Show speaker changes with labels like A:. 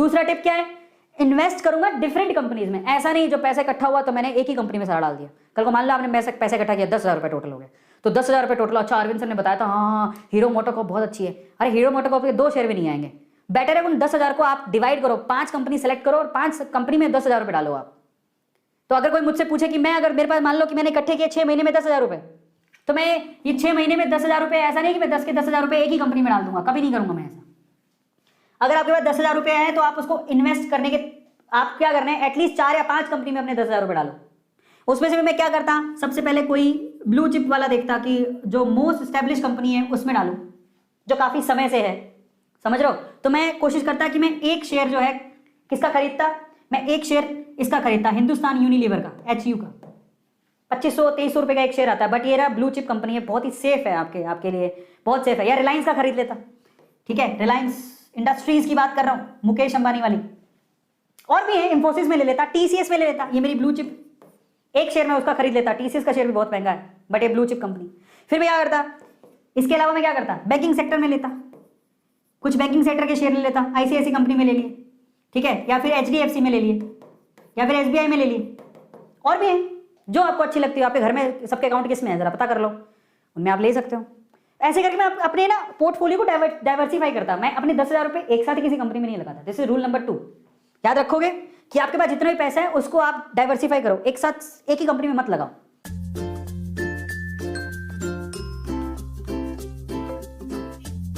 A: दूसरा टिप क्या है, इन्वेस्ट करूंगा डिफरेंट कंपनीज में। ऐसा नहीं जो पैसा इकट्ठा हुआ तो मैंने एक ही कंपनी में सारा डाल दिया। कल को मान लो आपने पैसा इकट्ठा किया, 10,000 रुपये टोटल हो गए, तो 10,000 रुपये टोटल। अच्छा अरविंद सर ने बताया था हाँ हीरो मोटोकॉर्प बहुत अच्छी है। अरे हीरो मोटोकॉर्प के 2 शेयर भी नहीं आएंगे। बेटर है उन 10,000 को आप डिवाइड करो, 5 कंपनी सेलेक्ट करो और 5 कंपनी में 10,000 रुपये डालो आप। तो अगर कोई मुझसे पूछे कि मैं, अगर मेरे पास मान लो कि मैंने इकट्ठे किए 6 महीने में 10,000 रुपये, तो मैं ये 6 महीने में 10,000 रुपये, ऐसा नहीं कि मैं 10 के 10,000 रुपये एक ही कंपनी में डाल दूंगा, कभी नहीं करूंगा मैं ऐसा। अगर आपके पास 10,000 रुपये है तो आप उसको इन्वेस्ट करने के, आप क्या करना है, एटलीस्ट 4 या 5 कंपनी में अपने 10,000 रुपये डालो। उसमें से भी मैं क्या करता, सबसे पहले कोई ब्लू चिप वाला देखता कि जो मोस्ट स्टैब्लिश कंपनी है उसमें डालूं, जो काफी समय से है, समझ रहे हो। तो मैं कोशिश करता कि मैं एक शेयर जो है किसका खरीदता, मैं एक शेयर इसका खरीदता, हिंदुस्तान यूनिलीवर का, HU का। 2500-2300 रुपये का एक शेयर आता है, बट ये रहा ब्लू चिप कंपनी है, बहुत ही सेफ है आपके लिए, बहुत सेफ है। या रिलायंस का खरीद लेता, ठीक है, रिलायंस इंडस्ट्रीज की बात कर रहा हूं, मुकेश अंबानी वाली। और भी है, इंफोसिस में ले लेता, TCS में ले लेता, ये मेरी ब्लू चिप एक शेयर में उसका खरीद लेता। TCS का शेयर भी बहुत महंगा है बट ये ब्लू चिप कंपनी। फिर मैं क्या करता, इसके अलावा मैं क्या करता, बैंकिंग सेक्टर में लेता, कुछ बैंकिंग सेक्टर के शेयर ले लेता, ICICI कंपनी में ले लिए, ठीक है, या फिर HDFC में ले लिए, या फिर SBI में ले लिए। और भी है जो आपको अच्छी लगती है, आपके घर में सबके अकाउंट किस में है जरा पता कर लो, उनमें आप ले सकते हो। ऐसे करके मैं अपने ना पोर्टफोलियो को डाइवर्सिफाई करता। मैं अपने 10,000 रुपये एक साथ ही किसी कंपनी में नहीं लगाता। This is rule number 2। याद रखोगे कि आपके पास जितना भी पैसा है उसको आप डाइवर्सिफाई करो, एक साथ एक ही कंपनी में मत लगाओ।